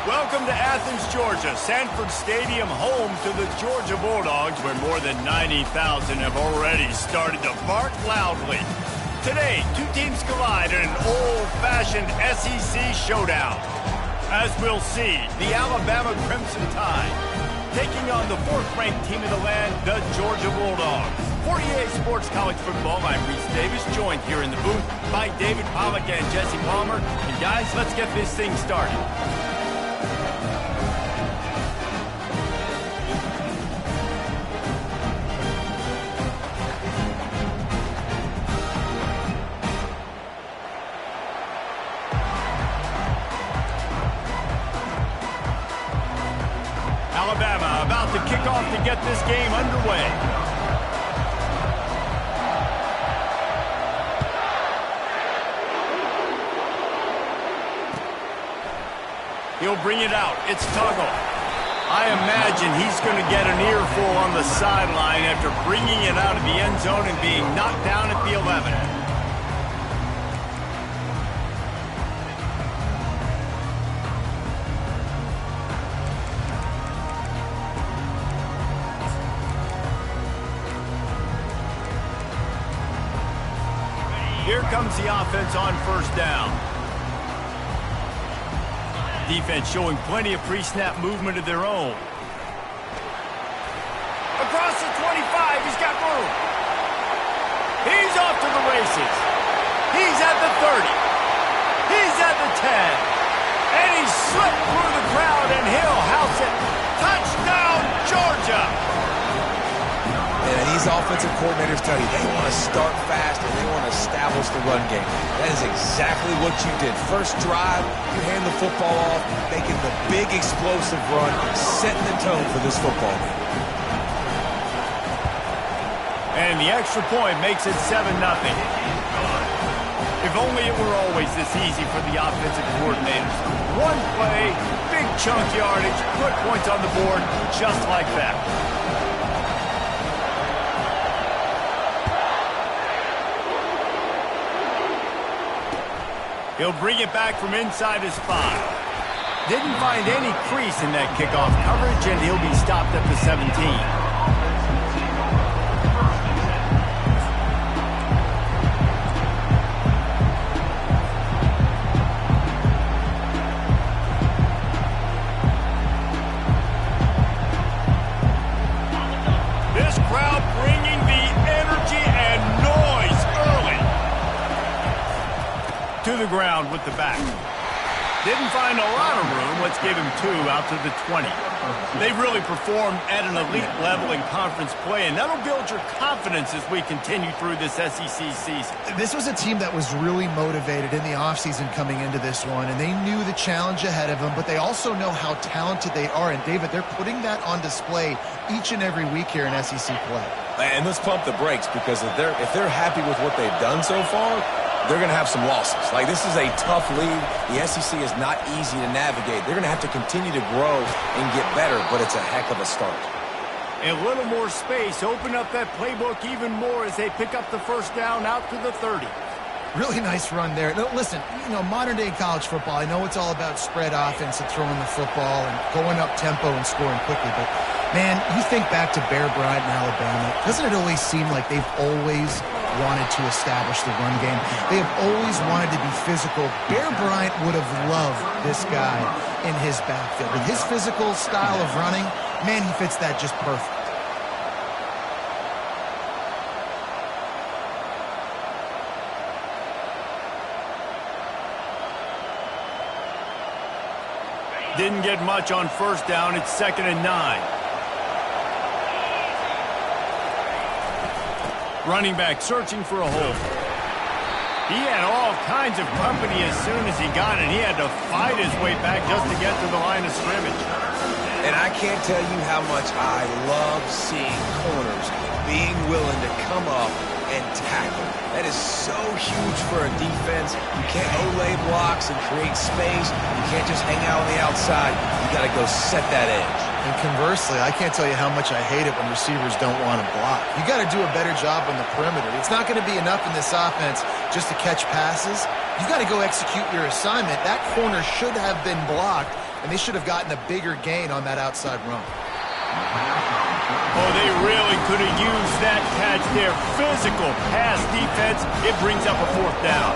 Welcome to Athens, Georgia, Sanford Stadium, home to the Georgia Bulldogs, where more than 90,000 have already started to bark loudly. Today, two teams collide in an old-fashioned SEC showdown. As we'll see, the Alabama Crimson Tide taking on the fourth-ranked team in the land, the Georgia Bulldogs. 48 Sports College Football, I'm Reese Davis, joined here in the booth by David Pollack and Jesse Palmer. And guys, let's get this thing started. Alabama about to kick off to get this game underway. He'll bring it out. It's Tuggle. I imagine he's going to get an earful on the sideline after bringing it out of the end zone and being knocked down at the 11. Here comes the offense on first down. Defense showing plenty of pre-snap movement of their own. Across the 25, he's got room. He's off to the races. He's at the 30. He's at the 10. And he slipped through the crowd, and he'll house it. Touchdown, Georgia! And these offensive coordinators tell you they want to start fast and they want to establish the run game. That is exactly what you did. First drive, you hand the football off, making the big explosive run, setting the tone for this football game. And the extra point makes it 7-0. If only it were always this easy for the offensive coordinators. One play, big chunk yardage, put points on the board just like that. He'll bring it back from inside his 5. Didn't find any crease in that kickoff coverage, and he'll be stopped at the 17. This crowd bringing the energy and noise early. To the ground with the back. Didn't find a lot of room. Let's give him 2 out to the 20. They've really performed at an elite level in conference play, and that'll build your confidence as we continue through this SEC season. This was a team that was really motivated in the offseason coming into this one, and they knew the challenge ahead of them, but they also know how talented they are. And, David, they're putting that on display each and every week here in SEC play. And let's pump the brakes, because if they're happy with what they've done so far, they're going to have some losses. Like, this is a tough league. The SEC is not easy to navigate. They're going to have to continue to grow and get better, but it's a heck of a start. A little more space, open up that playbook even more as they pick up the first down out to the 30. Really nice run there. No, listen, modern-day college football, I know it's all about spread offense and throwing the football and going up tempo and scoring quickly, but, man, you think back to Bear Bryant in Alabama, doesn't it always seem like they've always wanted to establish the run game? They have always wanted to be physical. Bear Bryant would have loved this guy in his backfield. With his physical style of running, man, he fits that just perfect. Didn't get much on first down. It's 2nd and 9. Running back searching for a hole. He had all kinds of company as soon as he got it. He had to fight his way back just to get to the line of scrimmage. And I can't tell you how much I love seeing corners being willing to come up and tackle. That is so huge for a defense. You can't olay blocks and create space. You can't just hang out on the outside. You got to go set that edge. And conversely, I can't tell you how much I hate it when receivers don't want to block. You got to do a better job on the perimeter. It's not going to be enough in this offense just to catch passes. You got to go execute your assignment. That corner should have been blocked. and they should have gotten a bigger gain on that outside run. Oh, they really could have used that catch there. Physical pass defense. It brings up a 4th down.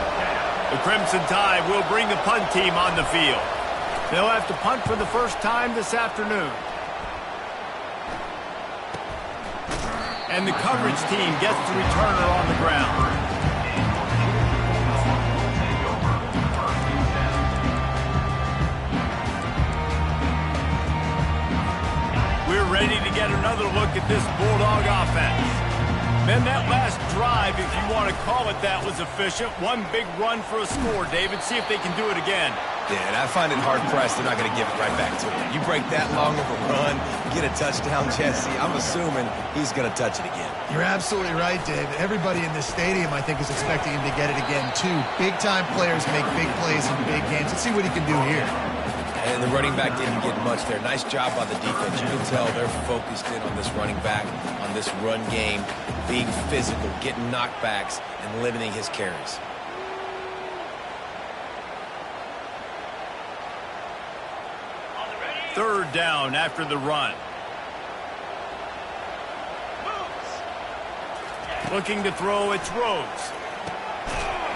The Crimson Tide will bring the punt team on the field. They'll have to punt for the first time this afternoon. And the coverage team gets the returner on the ground. We're ready to get another look at this Bulldog offense. Then that last drive, if you want to call it that, was efficient. One big run for a score, David. See if they can do it again. Yeah, and I find it hard-pressed they're not going to give it right back to him. You break that long of a run, get a touchdown, Jesse, I'm assuming he's going to touch it again. You're absolutely right, David. Everybody in this stadium, I think, is expecting him to get it again, too. Big-time players make big plays in big games. Let's see what he can do here. And the running back didn't get much there. Nice job by the defense. You can tell they're focused in on this running back, on this run game, being physical, getting knockbacks, and limiting his carries. Third down after the run. Looking to throw, it's Rhodes.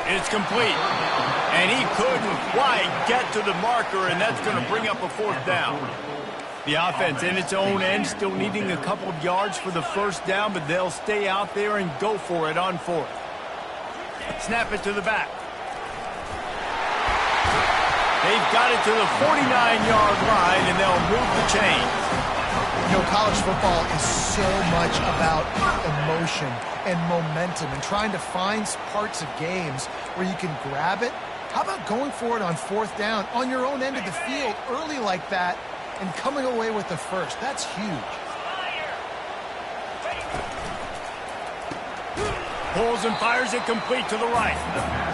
It's complete. And he couldn't quite get to the marker, and that's going to bring up a 4th down. The offense in its own end still needing a couple of yards for the first down, but they'll stay out there and go for it on 4th. Snap it to the back. They've got it to the 49-yard line, and they'll move the chains. You know, college football is so much about emotion and momentum and trying to find parts of games where you can grab it. How about going for it on 4th down on your own end of the field early like that and coming away with the first? That's huge. Pulls and fires it complete to the right.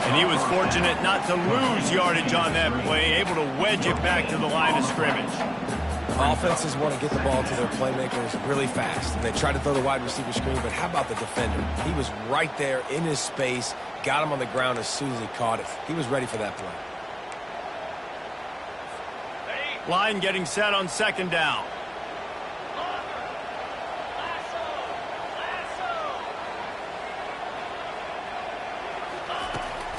And he was fortunate not to lose yardage on that play, able to wedge it back to the line of scrimmage. Offenses want to get the ball to their playmakers really fast. And they try to throw the wide receiver screen, but how about the defender? He was right there in his space, got him on the ground as soon as he caught it. He was ready for that play. Line getting set on 2nd down.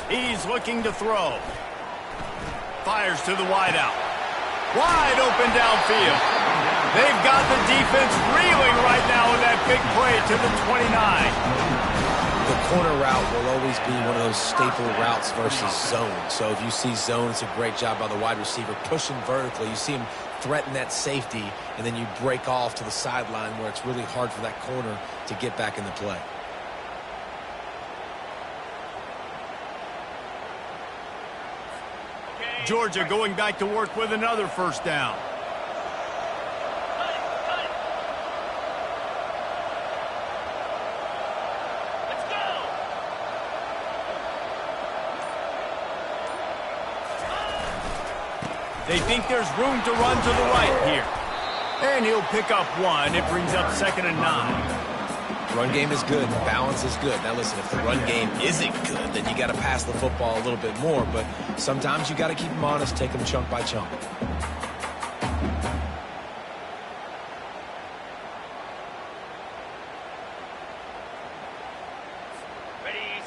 He's looking to throw. Fires to the wideout. Wide open downfield. They've got the defense reeling right now with that big play to the 29. The corner route will always be one of those staple routes versus zone. So if you see zone, it's a great job by the wide receiver pushing vertically. You see him threaten that safety, and then you break off to the sideline where it's really hard for that corner to get back in the play. Georgia going back to work with another 1st down. Let's go. They think there's room to run to the right here. And he'll pick up 1. It brings up 2nd and 9. Run game is good. Balance is good. Now, listen, if the run game isn't good, then you got to pass the football a little bit more. But sometimes you got to keep them honest, take them chunk by chunk.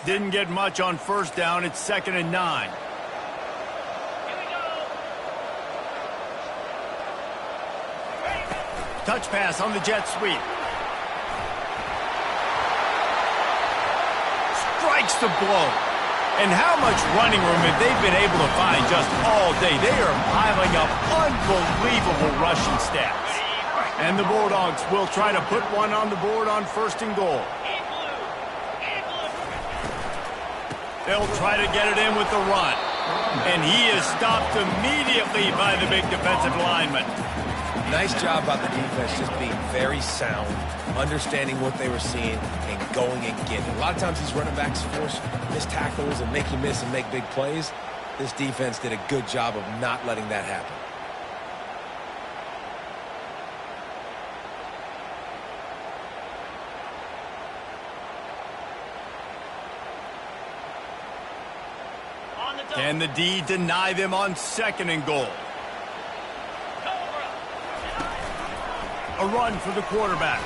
Didn't get much on 1st down. It's 2nd and 9. Touch pass on the jet sweep. Strikes the blow. And how much running room have they been able to find just all day? They are piling up unbelievable rushing stats. And the Bulldogs will try to put one on the board on 1st and goal. They'll try to get it in with the run. And he is stopped immediately by the big defensive lineman. Nice job by the defense, just being very sound, understanding what they were seeing, and going and getting it. A lot of times these running backs force missed tackles and make you miss and make big plays. This defense did a good job of not letting that happen. Can the D deny them on 2nd and goal? A run for the quarterback.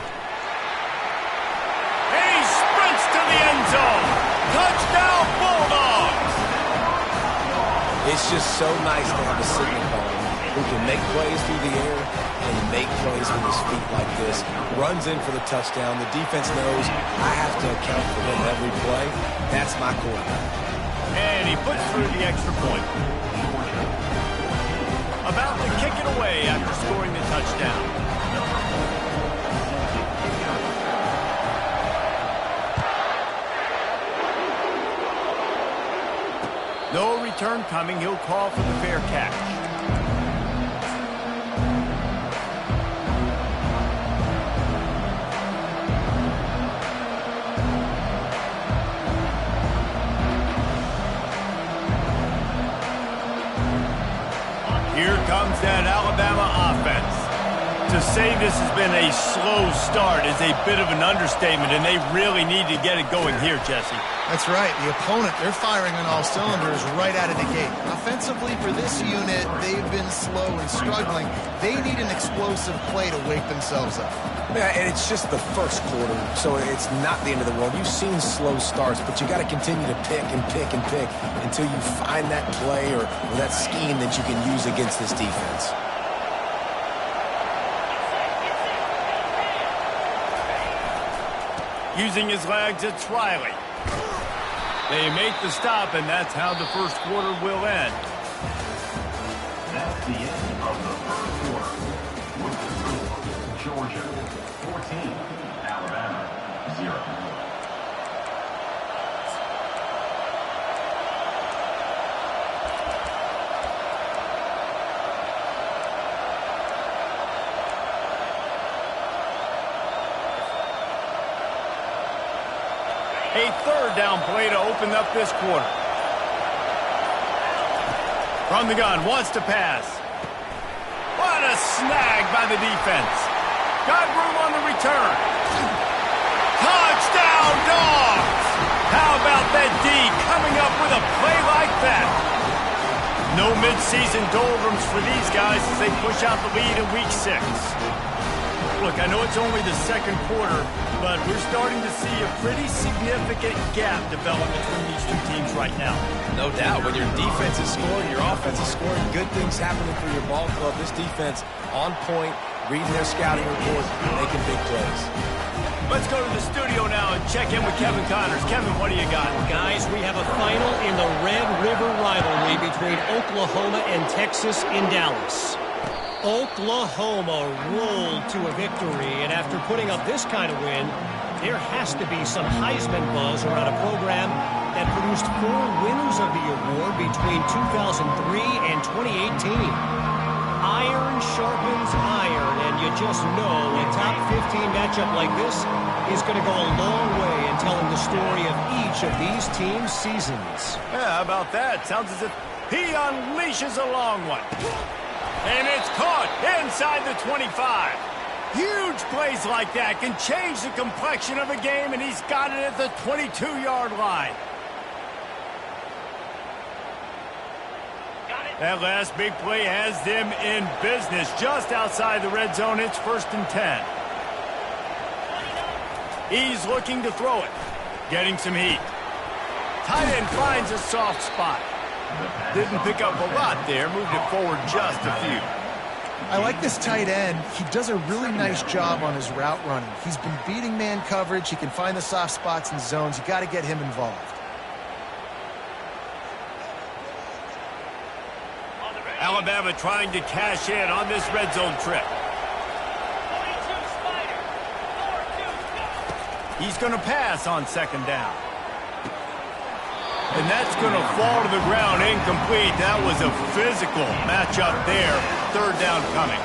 And he sprints to the end zone. Touchdown, Bulldogs! It's just so nice to have a signal caller who can make plays through the air and make plays with his feet like this. Runs in for the touchdown. The defense knows I have to account for him every play. That's my quarterback. And he puts through the extra point. About to kick it away after scoring the touchdown. No return coming. He'll call for the fair catch. Here comes that Alabama offense. To say this has been a slow start is a bit of an understatement, and they really need to get it going here, Jesse. That's right. The opponent, they're firing on all cylinders right out of the gate. Offensively, for this unit, they've been slow and struggling. They need an explosive play to wake themselves up. Yeah, and it's just the first quarter, so it's not the end of the world. You've seen slow starts, but you got to continue to pick and pick and pick until you find that play or that scheme that you can use against this defense. Using his legs, it's Riley. They make the stop, and that's how the first quarter will end. That's the end of the first quarter. With the score, Georgia 14, Alabama 0. A third down play to open up this quarter. From the gun, wants to pass. What a snag by the defense. Got room on the return. Touchdown, Dogs! How about that D coming up with a play like that? No midseason doldrums for these guys as they push out the lead in Week 6. Look, I know it's only the second quarter, but we're starting to see a pretty significant gap develop between these two teams right now. No doubt. When your defense is scoring, your offense is scoring, good things happening for your ball club. This defense on point, reading their scouting report, making big plays. Let's go to the studio now and check in with Kevin Connors. Kevin, what do you got? Guys, we have a final in the Red River rivalry between Oklahoma and Texas in Dallas. Oklahoma rolled to a victory, and after putting up this kind of win, there has to be some Heisman buzz around a program that produced 4 winners of the award between 2003 and 2018. Iron sharpens iron, and you just know a top 15 matchup like this is going to go a long way in telling the story of each of these teams' seasons. Yeah, how about that? Sounds as if he unleashes a long one. And it's caught inside the 25. Huge plays like that can change the complexion of a game, and he's got it at the 22-yard line. That last big play has them in business just outside the red zone. It's 1st and 10. He's looking to throw it. Getting some heat. Tight end finds a soft spot. Didn't pick up a lot there. Moved it forward just a few. I like this tight end. He does a really nice job on his route running. He's been beating man coverage. He can find the soft spots and zones. You got to get him involved. Alabama trying to cash in on this red zone trip. He's going to pass on 2nd down. And that's going to fall to the ground incomplete. That was a physical matchup there. 3rd down coming.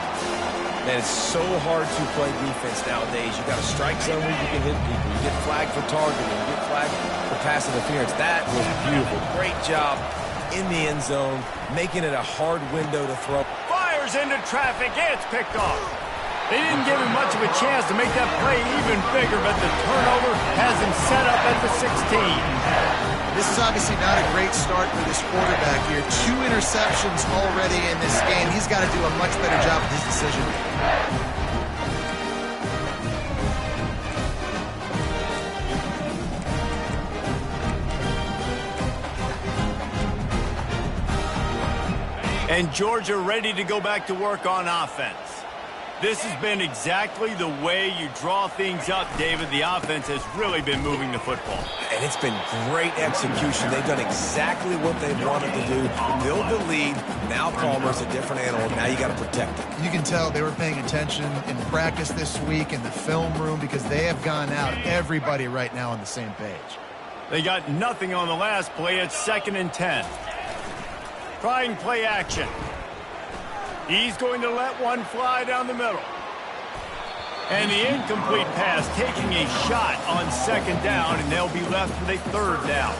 Man, it's so hard to play defense nowadays. You got a strike zone where you can hit people. You get flagged for targeting. You get flagged for pass interference. That was beautiful. Great job in the end zone, making it a hard window to throw. Fires into traffic. It's picked off. They didn't give him much of a chance to make that play even bigger, but the turnover has him set up at the 16. This is obviously not a great start for this quarterback here. 2 interceptions already in this game. He's got to do a much better job with his decision. And Georgia ready to go back to work on offense. This has been exactly the way you draw things up, David. The offense has really been moving the football. And it's been great execution. They've done exactly what they wanted to do. Build the lead. Now Palmer's a different animal. Now you got to protect him. You can tell they were paying attention in practice this week in the film room because they have gone out, everybody right now on the same page. They got nothing on the last play. It's 2nd and 10. Trying play action. He's going to let one fly down the middle. And the incomplete pass taking a shot on 2nd down, and they'll be left with a 3rd down.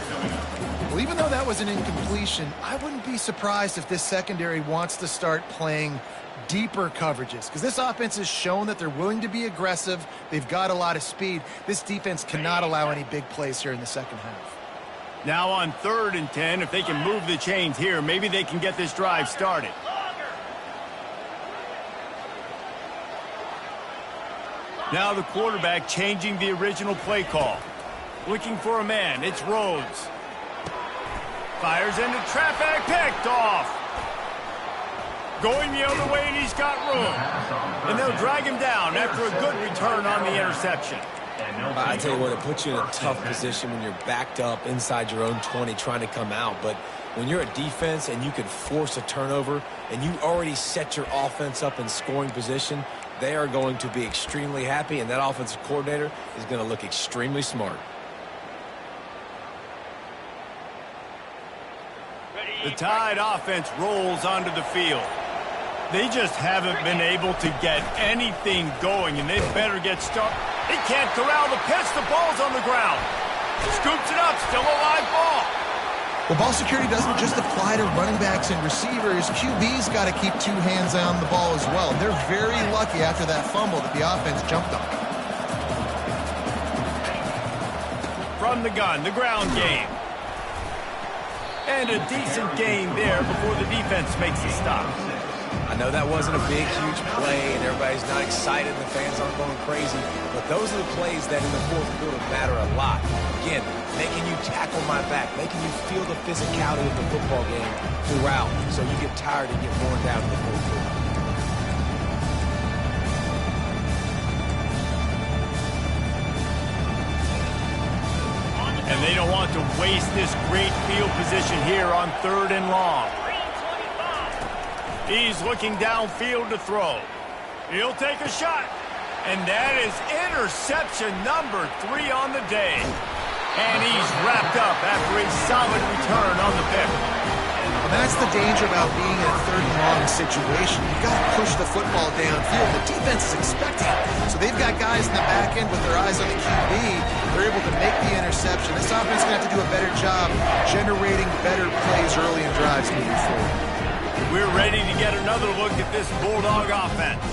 Well, even though that was an incompletion, I wouldn't be surprised if this secondary wants to start playing deeper coverages because this offense has shown that they're willing to be aggressive. They've got a lot of speed. This defense cannot allow any big plays here in the second half. Now on 3rd and 10, if they can move the chains here, maybe they can get this drive started. Now the quarterback changing the original play call. Looking for a man. It's Rhodes. Fires into traffic. Picked off. Going the other way, and he's got room. And they'll drag him down after a good return on the interception. I tell you what, it puts you in a tough position when you're backed up inside your own 20 trying to come out. But when you're a defense and you can force a turnover and you already set your offense up in scoring position, they are going to be extremely happy, and that offensive coordinator is going to look extremely smart. The Tide offense rolls onto the field. They just haven't been able to get anything going, and they better get started. They can't corral the pitch. The ball's on the ground. Scoops it up. Still a live ball. Well, ball security doesn't just apply to running backs and receivers. QB's got to keep 2 hands on the ball as well. They're very lucky after that fumble that the offense jumped on. From the gun, the ground game. And a decent gain there before the defense makes a stop. I know that wasn't a big, huge play, and everybody's not excited, and the fans aren't going crazy, but those are the plays that in the fourth quarter matter a lot. Again, making you tackle my back, making you feel the physicality of the football game throughout, so you get tired and get worn down in the fourth quarter. And they don't want to waste this great field position here on 3rd and long. He's looking downfield to throw. He'll take a shot. And that is interception number 3 on the day. And he's wrapped up after a solid return on the pick. And that's the danger about being in a 3rd and long situation. You've got to push the football downfield. The defense is expecting it. So they've got guys in the back end with their eyes on the QB. They're able to make the interception. This offense is going to have to do a better job generating better plays early in drives moving forward. We're ready to get another look at this Bulldog offense.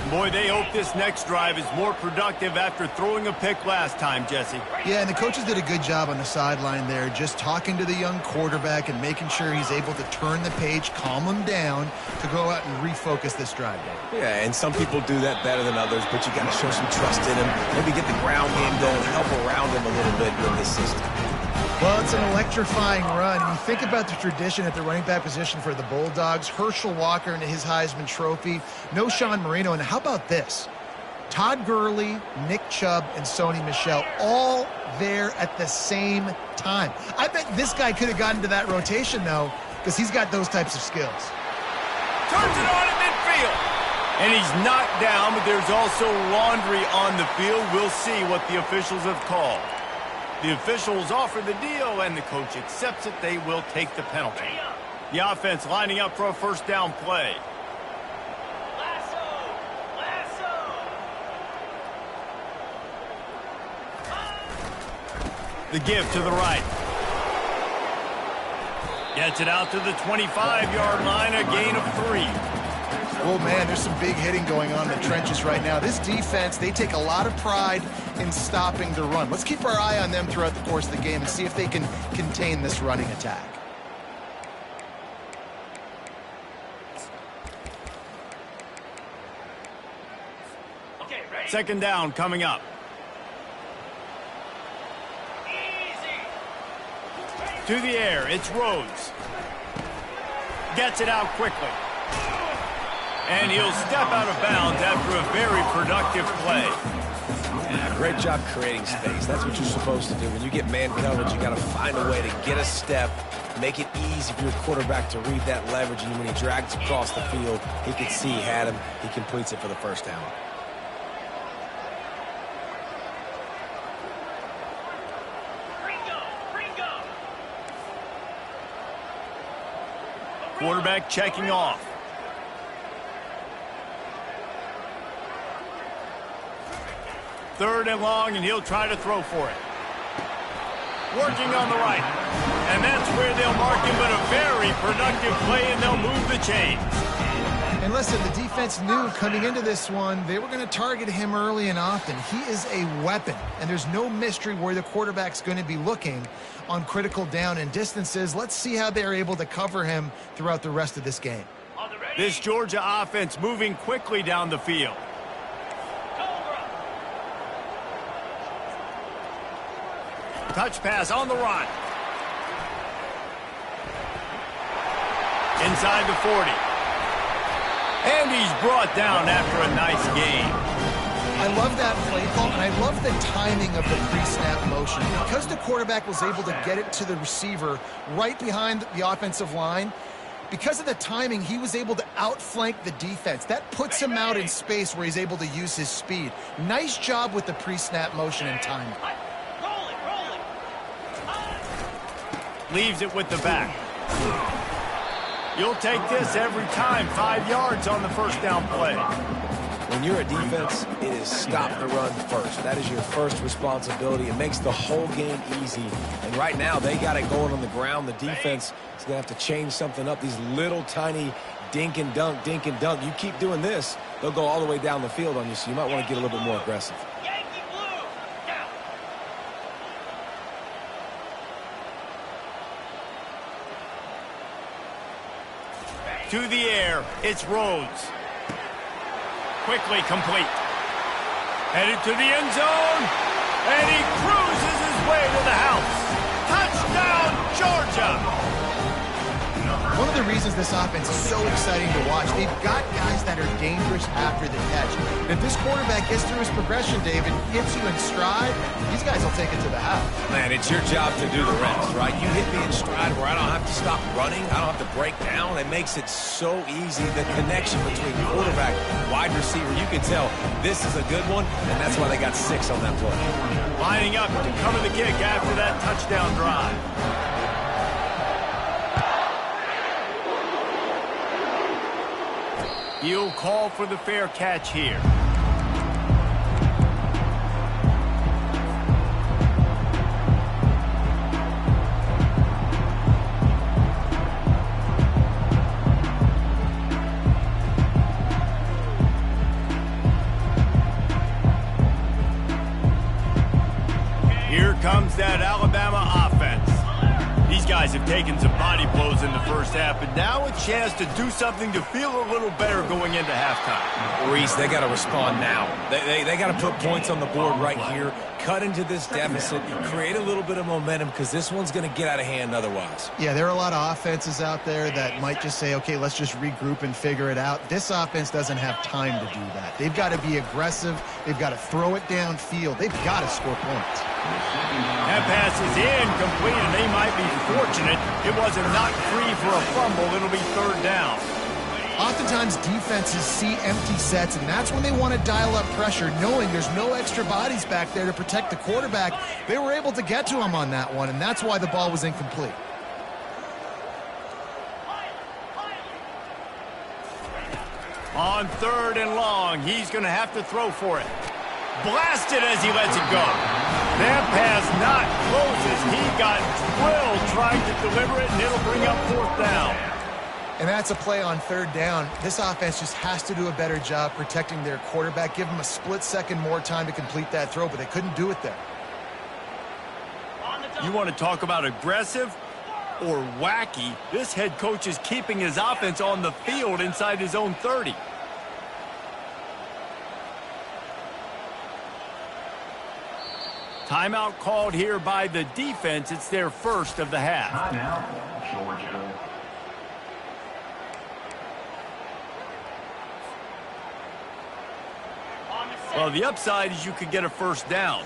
Boy, they hope this next drive is more productive after throwing a pick last time, Jesse. Yeah, and the coaches did a good job on the sideline there, just talking to the young quarterback and making sure he's able to turn the page, calm him down to go out and refocus this drive. Yeah, and some people do that better than others, but you got to show some trust in him. Maybe get the ground game going, help around him a little bit in this system. Well, it's an electrifying run. You think about the tradition at the running back position for the Bulldogs. Herschel Walker and his Heisman Trophy. No Sean Marino. And how about this? Todd Gurley, Nick Chubb, and Sony Michel all there at the same time. I bet this guy could have gotten to that rotation, though, because he's got those types of skills. Turns it on at midfield. And he's knocked down, but there's also laundry on the field. We'll see what the officials have called. The officials offer the deal, and the coach accepts it. They will take the penalty. The offense lining up for a 1st down play. The give to the right. Gets it out to the 25-yard line, a gain of 3. Oh, man, there's some big hitting going on in the trenches right now. This defense, they take a lot of pride in stopping the run. Let's keep our eye on them throughout the course of the game and see if they can contain this running attack. Okay, ready? 2nd down coming up. Easy. To the air, it's Rhodes. Gets it out quickly. And he'll step out of bounds after a very productive play. Yeah, great job creating space. That's what you're supposed to do. When you get man coverage, you got to find a way to get a step, make it easy for your quarterback to read that leverage. And when he drags across the field, he can see he had him. He completes it for the first down. Quarterback checking off. Third and long, and he'll try to throw for it. Working on the right. And that's where they'll mark him, but a very productive play, and they'll move the chains. And listen, the defense knew coming into this one, they were going to target him early and often. He is a weapon, and there's no mystery where the quarterback's going to be looking on critical down and distances. Let's see how they're able to cover him throughout the rest of this game. This Georgia offense moving quickly down the field. Touch pass on the run. Inside the 40. And he's brought down after a nice game. I love that play call, and I love the timing of the pre-snap motion. Because the quarterback was able to get it to the receiver right behind the offensive line, because of the timing, he was able to outflank the defense. That puts him out in space where he's able to use his speed. Nice job with the pre-snap motion and timing. Leaves it with the back. You'll take this every time. 5 yards on the first down play. When you're a defense, it is stop the run first. That is your first responsibility. It makes the whole game easy. And right now, they got it going on the ground. The defense is going to have to change something up. These little tiny dink and dunk, dink and dunk. You keep doing this, they'll go all the way down the field on you, so you might want to get a little bit more aggressive. To the air, it's Rhodes. Quickly complete. Headed to the end zone, and he cruises his way to the house. Touchdown, Georgia! One of the reasons this offense is so exciting to watch, they've got guys that are dangerous after the catch. And if this quarterback gets through his progression, David, hits you in stride, these guys will take it to the house. Man, it's your job to do the rest, right? You hit me in stride where I don't have to stop running. I don't have to break down. It makes it so easy. The connection between quarterback, wide receiver, you can tell this is a good one, and that's why they got 6 on that play. Lining up to cover the kick after that touchdown drive. He'll call for the fair catch here. Here comes that Alabama offense. These guys have taken some body blows in the first half, but now a chance to do something to feel a little better going into halftime. Reese, they got to respond now. They got to put points on the board right here, cut into this deficit, create a little bit of momentum, because this one's going to get out of hand otherwise. Yeah, there are a lot of offenses out there that might just say, okay, let's just regroup and figure it out. This offense doesn't have time to do that. They've got to be aggressive. They've got to throw it downfield. They've got to score points. That pass is incomplete, and they might be fortunate it wasn't knocked free for a fumble. It'll be third down. Oftentimes, defenses see empty sets, and that's when they want to dial up pressure, knowing there's no extra bodies back there to protect the quarterback. They were able to get to him on that one, and that's why the ball was incomplete. On third and long, he's going to have to throw for it. Blasted as he lets it go. That pass not closes. He got drilled trying to deliver it, and it'll bring up fourth down. And that's a play on third down. This offense just has to do a better job protecting their quarterback. Give them a split second more time to complete that throw, but they couldn't do it there. You want to talk about aggressive or wacky? This head coach is keeping his offense on the field inside his own 30. Timeout called here by the defense. It's their first of the half. Timeout, Georgia. Well, the upside is you could get a first down.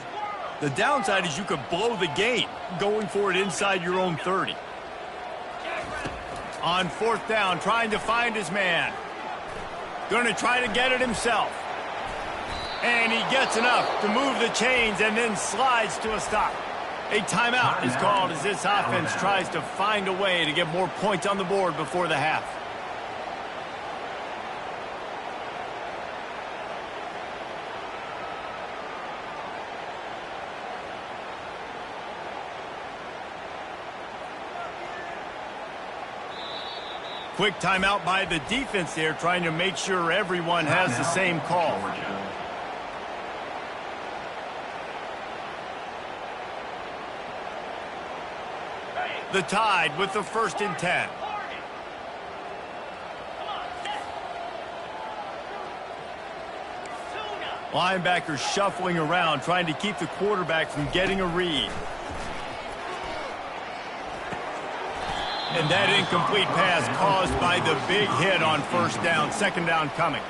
The downside is you could blow the game going for it inside your own 30. On fourth down, trying to find his man. Going to try to get it himself. And he gets enough to move the chains and then slides to a stop. A timeout is called as this offense tries to find a way to get more points on the board before the half. Quick timeout by the defense there, trying to make sure everyone has the same call. The Tide with the 1st and 10. Linebackers shuffling around, trying to keep the quarterback from getting a read. And that incomplete pass caused by the big hit on first down. Second down coming.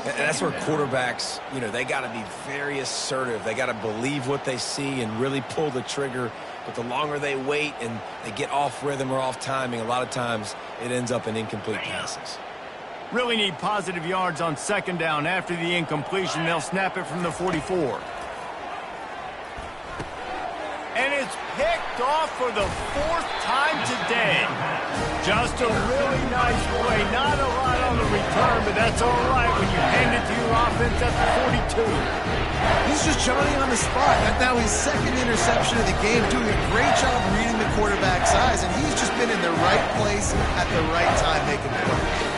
That's where quarterbacks, they got to be very assertive. They got to believe what they see and really pull the trigger. But the longer they wait and they get off rhythm or off timing, a lot of times it ends up in incomplete passes. Really need positive yards on second down. After the incompletion, they'll snap it from the 44. And it's picked off for the 4th time today. Just a really nice play. Not a lot on the return, but that's all right when you hand it to your offense at the 42. He's just Johnny on the spot. That's now his 2nd interception of the game, doing a great job reading the quarterback's eyes, and he's just been in the right place at the right time making plays.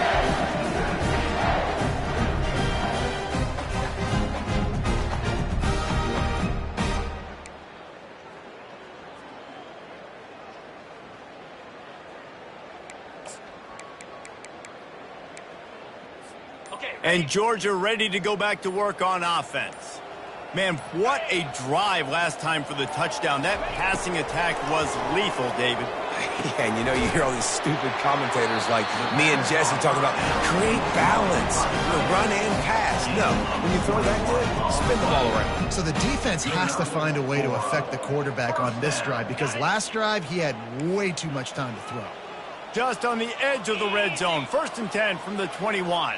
And Georgia ready to go back to work on offense. Man, what a drive last time for the touchdown. That passing attack was lethal, David. Yeah, and you hear all these stupid commentators like me and Jesse talking about create balance, run and pass. No, when you throw that good, spin the ball around. So the defense has to find a way to affect the quarterback on this drive because last drive he had way too much time to throw. Just on the edge of the red zone. 1st and 10 from the 21.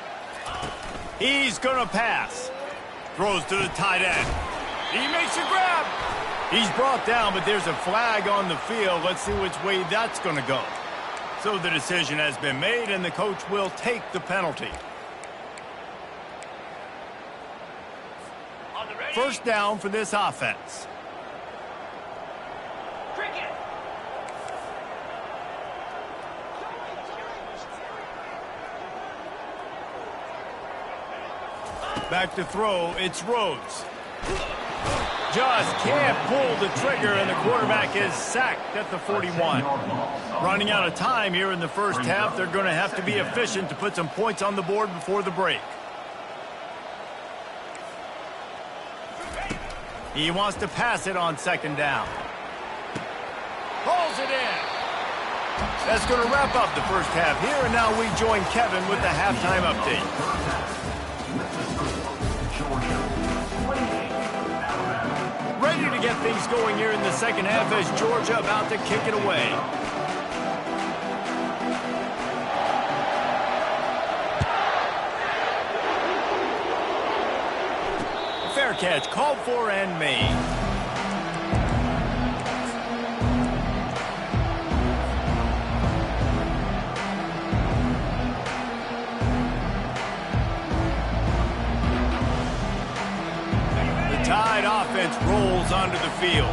He's going to pass. Throws to the tight end. He makes a grab. He's brought down, but there's a flag on the field. Let's see which way that's going to go. So the decision has been made, and the coach will take the penalty. First down for this offense. Back to throw, it's Rhodes. Just can't pull the trigger, and the quarterback is sacked at the 41. Running out of time here in the first half. They're going to have to be efficient to put some points on the board before the break. He wants to pass it on second down. Pulls it in. That's going to wrap up the first half here, and now we join Kevin with the halftime update. Ready to get things going here in the second half as Georgia about to kick it away. Fair catch called for and made. Tide offense rolls onto the field.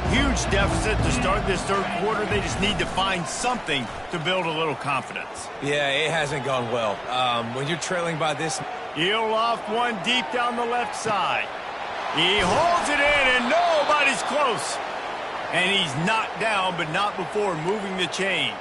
Huge deficit to start this third quarter. They just need to find something to build a little confidence. Yeah, it hasn't gone well. When you're trailing by this... He'll loft one deep down the left side. He holds it in, and nobody's close. And he's knocked down, but not before moving the chains.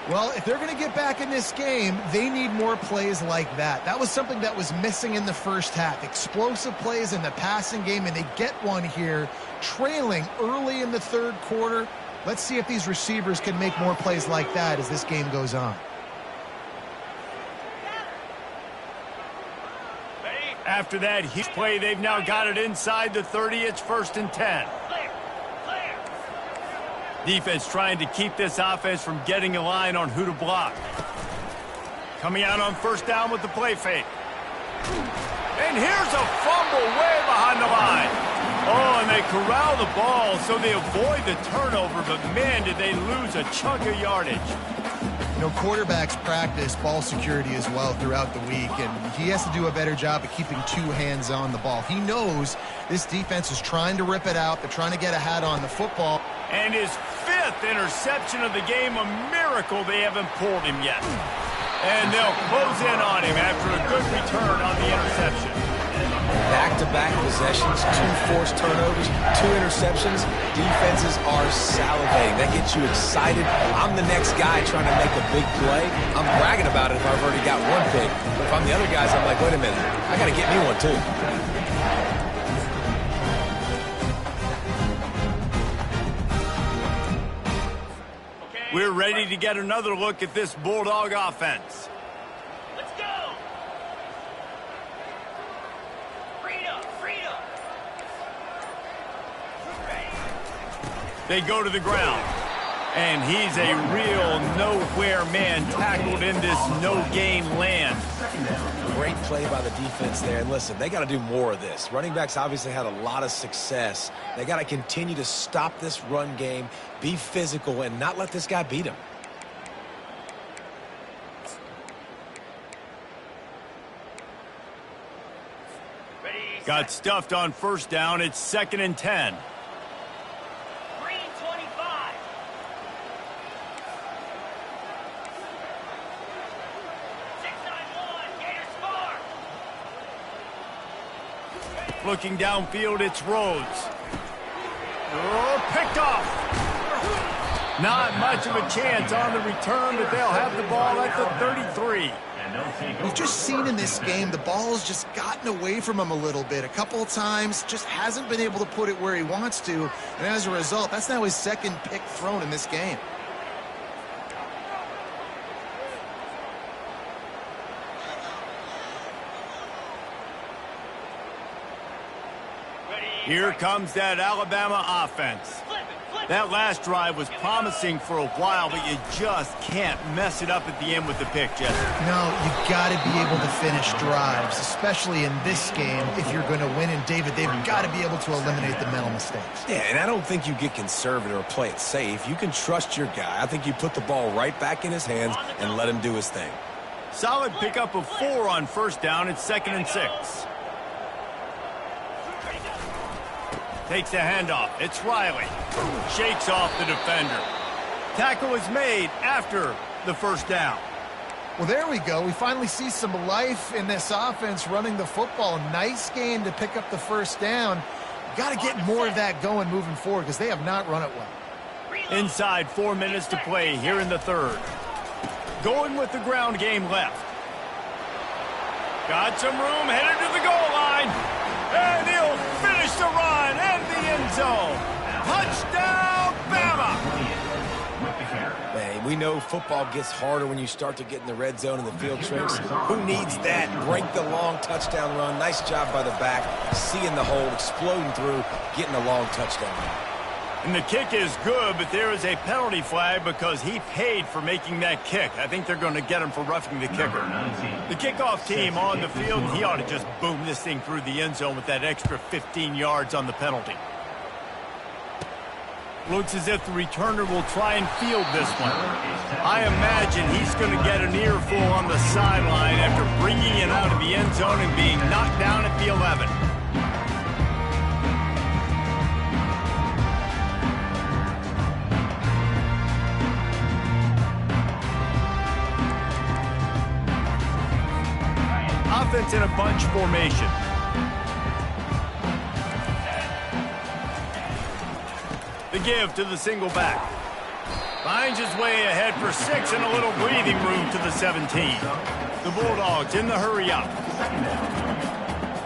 Well, if they're going to get back in this game, they need more plays like that. That was something that was missing in the first half. Explosive plays in the passing game, and they get one here, trailing early in the third quarter. Let's see if these receivers can make more plays like that as this game goes on. After that huge play, they've now got it inside the 30. It's 1st and 10. Defense trying to keep this offense from getting a line on who to block. Coming out on 1st down with the play fake. And here's a fumble way behind the line. Oh, and they corral the ball so they avoid the turnover, but man, did they lose a chunk of yardage. You know, quarterbacks practice ball security as well throughout the week, and he has to do a better job of keeping 2 hands on the ball. He knows this defense is trying to rip it out. They're trying to get a hat on the football. And his 5th interception of the game, a miracle they haven't pulled him yet. And they'll close in on him after a good return on the interception. Back-to-back possessions, 2 forced turnovers, 2 interceptions. Defenses are salivating. That gets you excited. I'm the next guy trying to make a big play. I'm bragging about it if I've already got 1 pick. But if I'm the other guys, I'm like, wait a minute, I got to get me one too. We're ready to get another look at this Bulldog offense. Let's go! Freedom! They go to the ground. And he's a real nowhere man tackled in this no-gain land. Great play by the defense there. And listen, they got to do more of this. Running backs obviously had a lot of success. They got to continue to stop this run game, be physical, and not let this guy beat him. Got stuffed on 1st down. It's 2nd and 10. Looking downfield, it's Rhodes. Oh, picked off. Not much of a chance on the return, but they'll have the ball at the 33. We've just seen in this game the ball's just gotten away from him a little bit. A couple of times, just hasn't been able to put it where he wants to. And as a result, that's now his 2nd pick thrown in this game. Here comes that Alabama offense. That last drive was promising for a while, but you just can't mess it up at the end with the pick, Jesse. No, you got to be able to finish drives, especially in this game. If you're going to win, and they've got to be able to eliminate the mental mistakes. Yeah, and I don't think you get conservative or play it safe. You can trust your guy. I think you put the ball right back in his hands and let him do his thing. Solid pickup of 4 on 1st down. It's 2nd and 6. Takes the handoff. It's Riley. Shakes off the defender. Tackle is made after the 1st down. Well, there we go. We finally see some life in this offense running the football. Nice game to pick up the 1st down. Got to get more of that going moving forward because they have not run it well. Inside 4 minutes to play here in the 3rd. Going with the ground game left. Got some room, headed to the goal line. And he'll finish the run and the end zone. Touchdown, Bama! Man, we know football gets harder when you start to get in the red zone and the field tricks. Who needs that? Break the long touchdown run. Nice job by the back. Seeing the hole, exploding through, getting a long touchdown run. And the kick is good, but there is a penalty flag because he paid for making that kick. I think they're going to get him for roughing the kicker. The kickoff team on the field, he ought to just boom this thing through the end zone with that extra 15 yards on the penalty. Looks as if the returner will try and field this one. I imagine he's going to get an earful on the sideline after bringing it out of the end zone and being knocked down at the 11. Offense in a bunch formation. The give to the single back. Finds his way ahead for 6 and a little breathing room to the 17. The Bulldogs in the hurry up.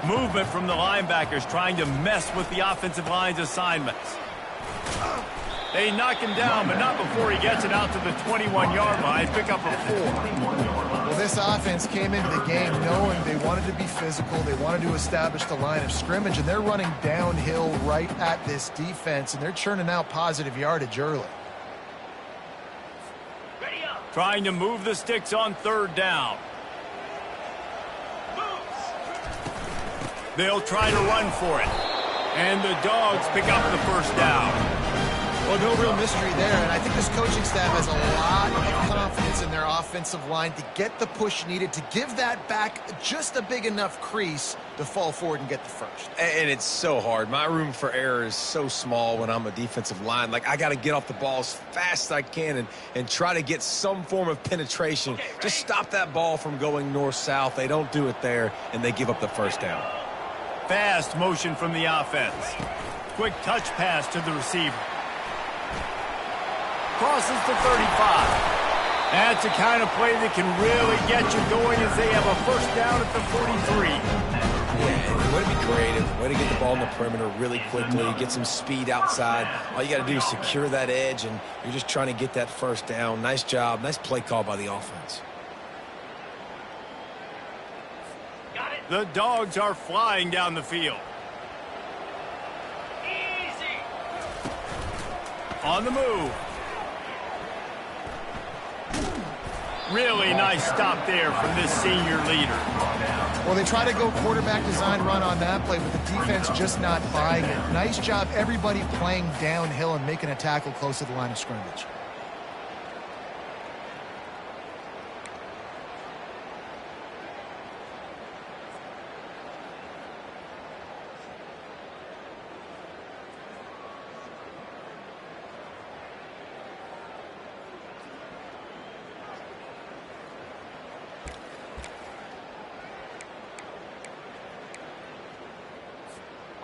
Movement from the linebackers trying to mess with the offensive line's assignments. They knock him down, but not before he gets it out to the 21-yard line. Pick up a 4. Well, this offense came into the game knowing they wanted to be physical. They wanted to establish the line of scrimmage, and they're running downhill right at this defense, and they're churning out positive yardage early. Ready up. Trying to move the sticks on 3rd down. They'll try to run for it. And the Dogs pick up the 1st down. Well, no real mystery there, and I think this coaching staff has a lot of confidence in their offensive line to get the push needed to give that back just a big enough crease to fall forward and get the first. And it's so hard. My room for error is so small when I'm a defensive line. Like, I got to get off the ball as fast as I can and try to get some form of penetration. Just stop that ball from going north-south. They don't do it there, and they give up the 1st down. Fast motion from the offense. Quick touch pass to the receiver. Crosses to 35. That's the kind of play that can really get you going as they have a 1st down at the 43. Yeah, way to be creative. Way to get the ball in the perimeter really quickly. Get some speed outside. All you got to do is secure that edge, and you're just trying to get that 1st down. Nice job. Nice play call by the offense. Got it. The Dogs are flying down the field. Easy. On the move. Really nice stop there from this senior leader. Well, they try to go quarterback design run on that play, but the defense just not buying it. Nice job, everybody playing downhill and making a tackle close to the line of scrimmage.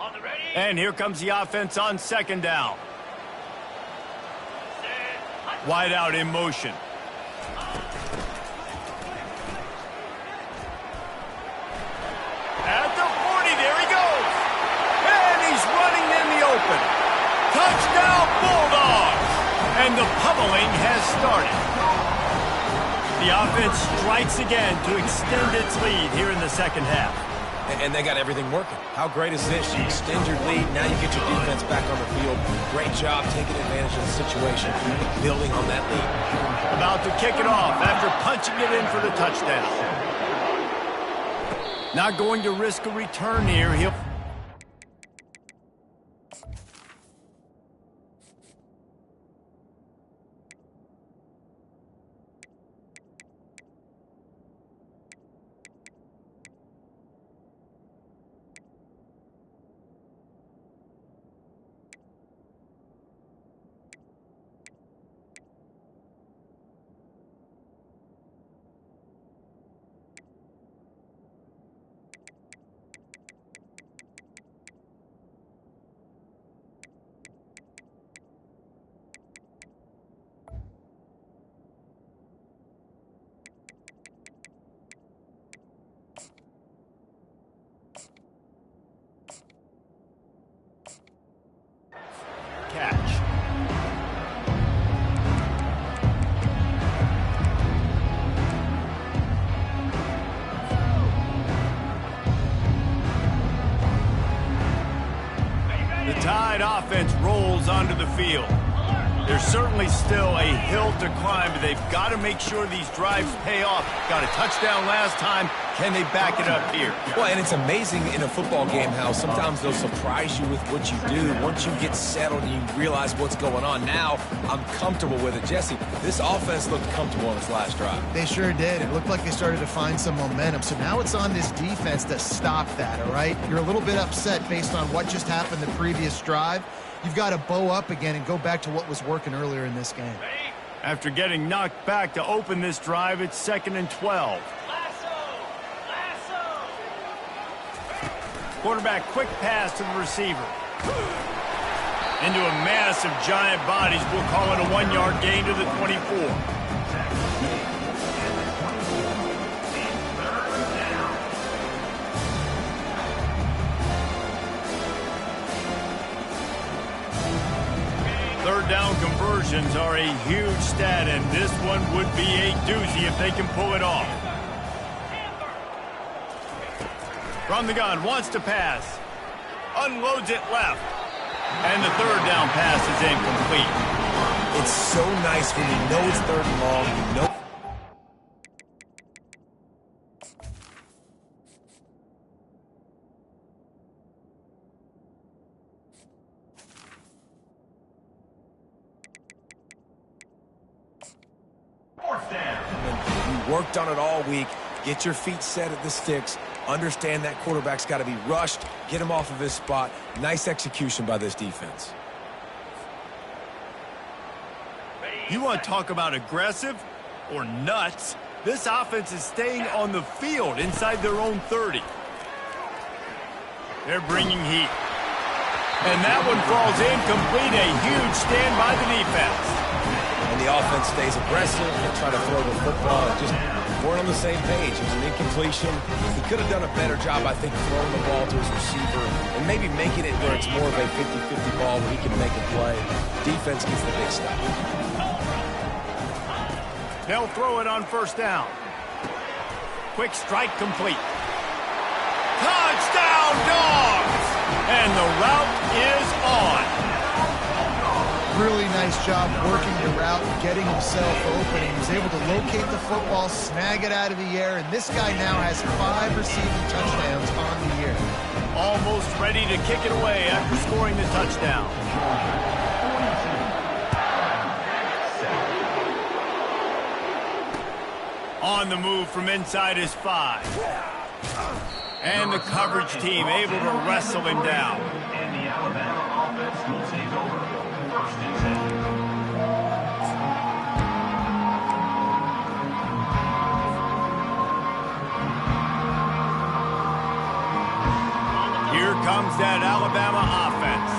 On the ready. And here comes the offense on 2nd down. Set. Wide out in motion. At the 40, there he goes. And he's running in the open. Touchdown Bulldogs! And the pummeling has started. The offense strikes again to extend its lead here in the 2nd half. And they got everything working. How great is this? You extend your lead, now you get your defense back on the field. Great job taking advantage of the situation and building on that lead. About to kick it off after punching it in for the touchdown. Not going to risk a return here. He'll... catch. The Tide offense rolls onto the field. There's certainly still a hill to climb, but they've got to make sure these drives pay off. Got a touchdown last time. Can they back it up here? Well, and it's amazing in a football game how sometimes they'll surprise you with what you do. Once you get settled and you realize what's going on, now I'm comfortable with it. Jesse, this offense looked comfortable on its last drive. They sure did. It looked like they started to find some momentum. So now it's on this defense to stop that, all right? You're a little bit upset based on what just happened the previous drive. You've got to bow up again and go back to what was working earlier in this game. After getting knocked back to open this drive, it's 2nd and 12. Quarterback quick pass to the receiver. Into a mass of giant bodies. We'll call it a 1-yard gain to the 24. Third down Conversions are a huge stat, and this one would be a doozy if they can pull it off. From the gun, wants to pass. Unloads it left. And the third down pass is incomplete. It's so nice when you know it's third and long, you know. Fourth down. You worked on it all week. Get your feet set at the sticks. Understand that quarterback's got to be rushed. Get him off of his spot. Nice execution by this defense. You want to talk about aggressive or nuts? This offense is staying on the field inside their own 30. They're bringing heat. And that one falls incomplete. A huge stand by the defense. And the offense stays aggressive. They try to throw the football. It just weren't on the same page. It was an incompletion. He could have done a better job, I think, throwing the ball to his receiver and maybe making it where it's more of a 50-50 ball where he can make a play. Defense gets the big stop. They'll throw it on first down. Quick strike complete. Touchdown, Dogs! And the route is on. Really nice job working the route, getting himself open. He was able to locate the football, snag it out of the air, and this guy now has 5 receiving touchdowns on the year. Almost ready to kick it away after scoring the touchdown. On the move from inside his 5. And the coverage team able to wrestle him down. And the Alabama offense will take over. First and 10. Here comes that Alabama offense.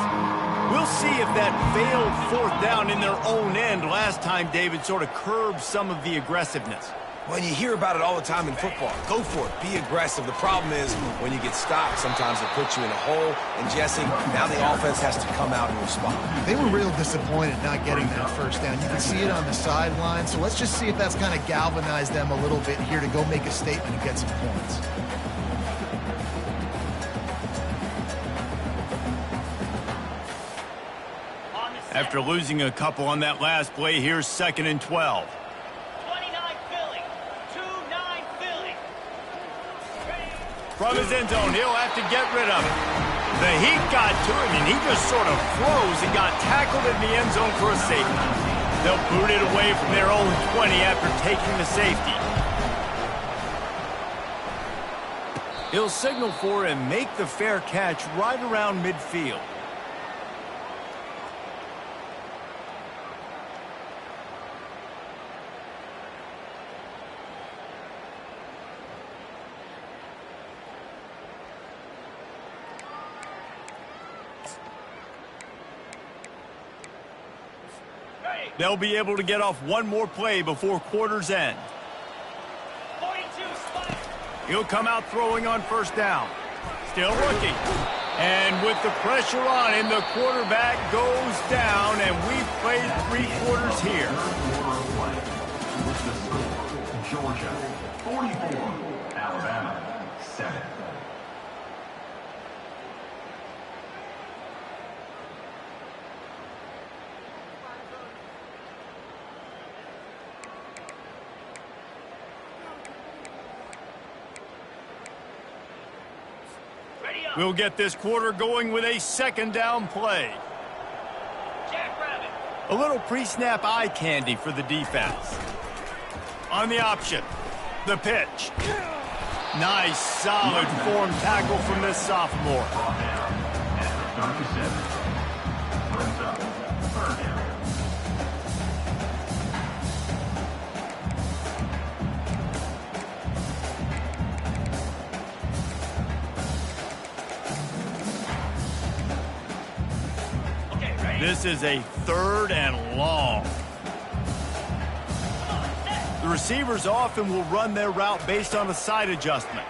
We'll see if that failed fourth down in their own end last time, David, sort of curbed some of the aggressiveness. Well, you hear about it all the time in football. Go for it. Be aggressive. The problem is when you get stopped, sometimes it puts you in a hole. And, Jesse, now the offense has to come out and respond. They were real disappointed not getting that first down. You can see it on the sideline. So let's just see if that's kind of galvanized them a little bit here to go make a statement and get some points. After losing a couple on that last play, here's 2nd and 12. 29 Philly. 2-9 Philly. From his end zone, he'll have to get rid of it. The heat got to him, and he just sort of froze and got tackled in the end zone for a safety. They'll boot it away from their own 20 after taking the safety. He'll signal for and make the fair catch right around midfield. They'll be able to get off one more play before quarter's end. 42 Spike. He'll come out throwing on first down. Still looking. And with the pressure on him, the quarterback goes down, and we've played 3 quarters here. Georgia 44, Alabama 7. We'll get this quarter going with a 2nd down play. Jackrabbit. A little pre-snap eye candy for the defense. On the option, the pitch. Nice, solid form tackle from this sophomore. Brings up 3rd down. Okay, ready? This is a 3rd and long. The receivers often will run their route based on a side adjustment.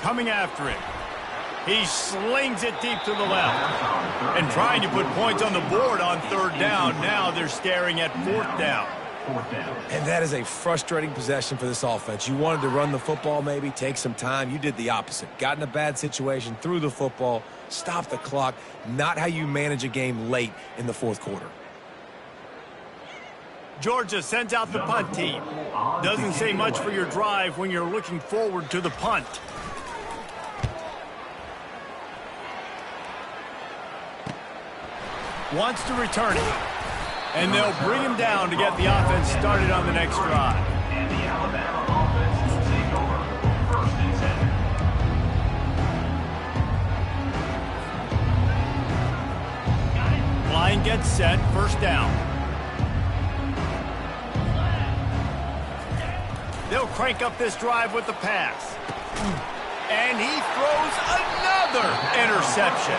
Coming after him. He slings it deep to the left. And trying to put points on the board on third down. Now they're staring at fourth down. And that is a frustrating possession for this offense. You wanted to run the football maybe, take some time. You did the opposite. Got in a bad situation, threw the football, stopped the clock. Not how you manage a game late in the fourth quarter. Georgia sends out the punt team. Doesn't say much for your drive when you're looking forward to the punt. Wants to return it. And they'll bring him down to get the offense started on the next drive. And the Alabama offense will take over. First and 10. Line gets set, first down. They'll crank up this drive with the pass. And he throws another interception.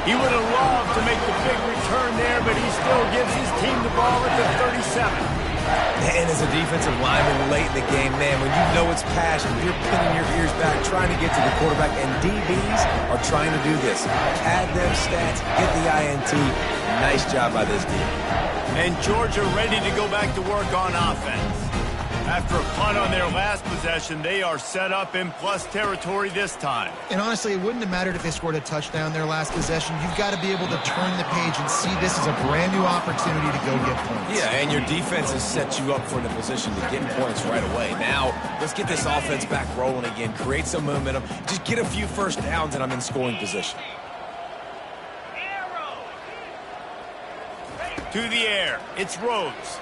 He would have loved to make the big return there, but he still gives his team the ball at the 37. And as a defensive lineman late in the game, man, when you know it's passion, you're pinning your ears back, trying to get to the quarterback, and DBs are trying to do this. Pad them stats, get the INT. Nice job by this team. And Georgia ready to go back to work on offense. After a punt on their last possession, they are set up in plus territory this time. And honestly, it wouldn't have mattered if they scored a touchdown their last possession. You've got to be able to turn the page and see this as a brand new opportunity to go get points. Yeah, and your defense has set you up for the position to get points right away. Now, let's get this offense back rolling again, create some momentum, just get a few first downs, and I'm in scoring position. To the air, it's Rhodes.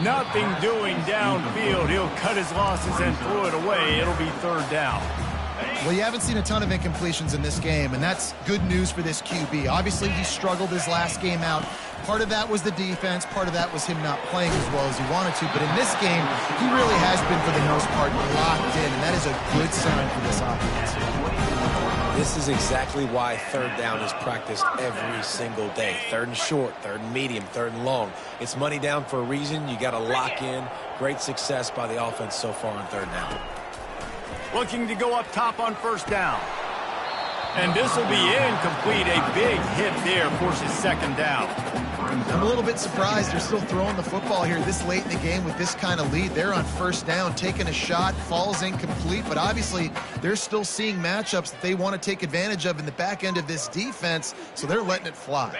Nothing doing downfield. He'll cut his losses and throw it away. It'll be third down. Well, you haven't seen a ton of incompletions in this game, and that's good news for this QB. Obviously, he struggled his last game out. Part of that was the defense. Part of that was him not playing as well as he wanted to. But in this game, he really has been, for the most part, locked in, and that is a good sign for this offense. This is exactly why third down is practiced every single day. Third and short, third and medium, third and long. It's money down for a reason. You got to lock in. Great success by the offense so far on third down. Looking to go up top on first down. And this will be incomplete. A big hit there forces second down. I'm a little bit surprised they're still throwing the football here this late in the game with this kind of lead. They're on first down, taking a shot, falls incomplete, but obviously they're still seeing matchups that they want to take advantage of in the back end of this defense, so they're letting it fly.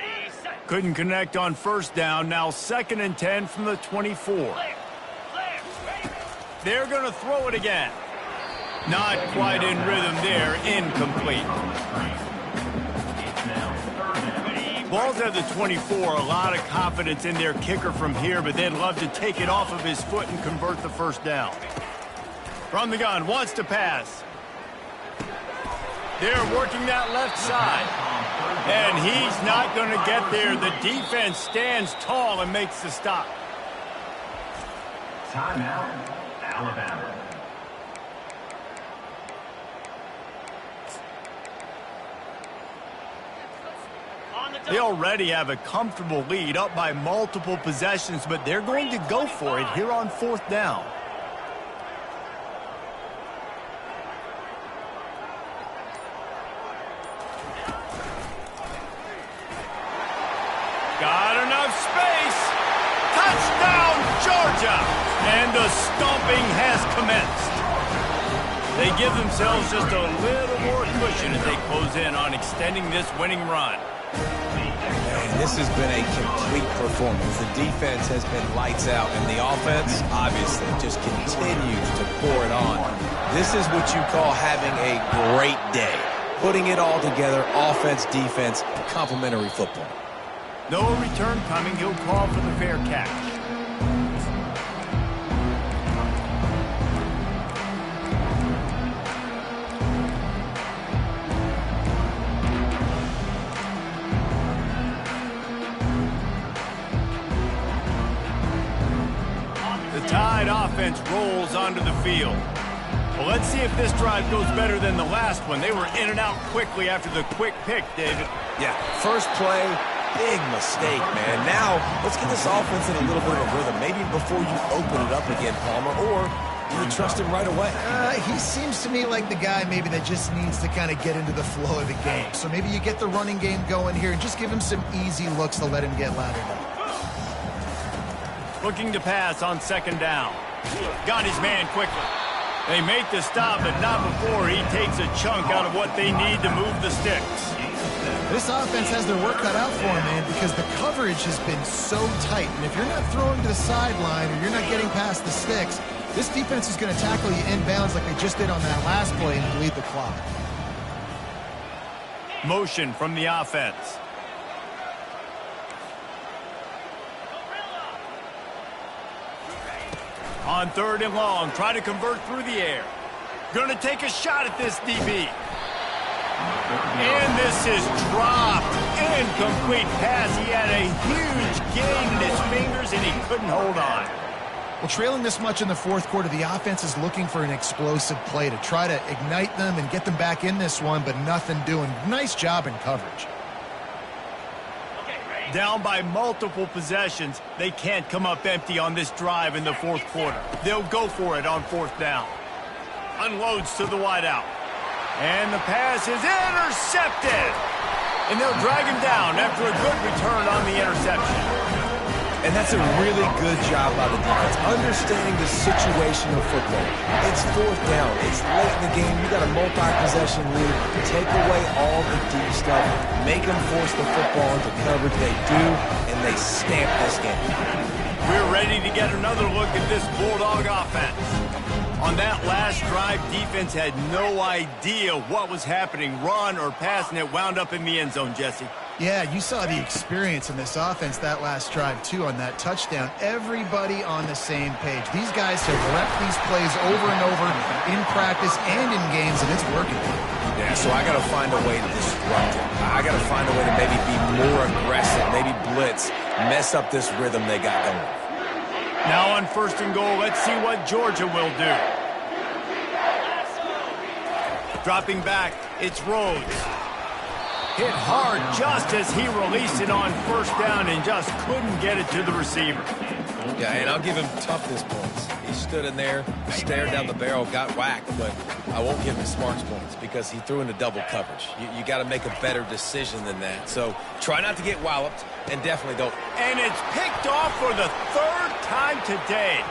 Couldn't connect on first down. Now second and 10 from the 24. They're going to throw it again. Not quite in rhythm there, incomplete. Ball's at the 24, a lot of confidence in their kicker from here, but they'd love to take it off of his foot and convert the first down. From the gun, wants to pass. They're working that left side. And he's not going to get there. The defense stands tall and makes the stop. Timeout, Alabama. They already have a comfortable lead, up by multiple possessions, but they're going to go for it here on fourth down. Got enough space. Touchdown, Georgia! And the stomping has commenced. They give themselves just a little more cushion as they close in on extending this winning run. And this has been a complete performance. The defense has been lights out, and the offense, obviously, just continues to pour it on. This is what you call having a great day. Putting it all together, offense, defense, complementary football. No return coming. He'll call for the fair catch. The Tide offense rolls onto the field. Well, let's see if this drive goes better than the last one. They were in and out quickly after the quick pick, David. Yeah, first play, big mistake, man. Now, let's get this offense in a little bit of a rhythm. Maybe before you open it up again, Palmer, or You trust him right away. He seems to me like the guy maybe that just needs to kind of get into the flow of the game. So maybe you get the running game going here and just give him some easy looks to let him get lathered up. Looking to pass on second down. Got his man quickly. They make the stop, but not before he takes a chunk out of what they need to move the sticks. This offense has their work cut out for them, man, because the coverage has been so tight. And if you're not throwing to the sideline or you're not getting past the sticks, this defense is going to tackle you inbounds like they just did on that last play and bleed the clock. Motion from the offense. On third and long, try to convert through the air. Going to take a shot at this DB. And this is dropped. Incomplete pass. He had a huge gain in his fingers, and he couldn't hold on. Well, trailing this much in the fourth quarter, the offense is looking for an explosive play to try to ignite them and get them back in this one, but nothing doing. Nice job in coverage. Down by multiple possessions, they can't come up empty on this drive in the fourth quarter. They'll go for it on fourth down. Unloads to the wideout. And the pass is intercepted. And they'll drag him down after a good return on the interception. And that's a really good job by the defense, understanding the situation of football. It's fourth down. It's late in the game. You got a multi-possession lead. Take away all the deep stuff. Make them force the football into coverage. They do, and they stamp this game. We're ready to get another look at this Bulldog offense. On that last drive, defense had no idea what was happening. Run or pass, and it wound up in the end zone, Jesse. Yeah, you saw the experience in this offense that last drive, too, on that touchdown. Everybody on the same page. These guys have repped these plays over and over in practice and in games, and it's working. Yeah, so I got to find a way to disrupt it. I got to find a way to maybe be more aggressive, maybe blitz, mess up this rhythm they got going. Now on first and goal, let's see what Georgia will do. Dropping back, it's Rhodes. Hit hard just as he released it on first down and just couldn't get it to the receiver. Yeah, and I'll give him toughness points. He stood in there, stared down the barrel, got whacked, but I won't give him smarts points because he threw into double coverage. You got to make a better decision than that. So try not to get walloped, and definitely don't. And it's picked off for the third time today.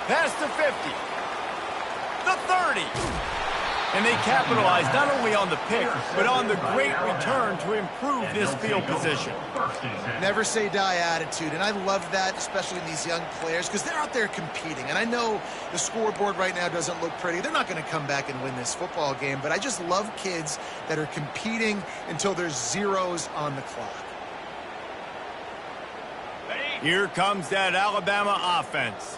Past the 50. The 30. And they capitalized not only on the pick, but on the great return to improve this field position. Never say die attitude, and I love that, especially in these young players, because they're out there competing. And I know the scoreboard right now doesn't look pretty. They're not going to come back and win this football game, but I just love kids that are competing until there's zeros on the clock. Here comes that Alabama offense.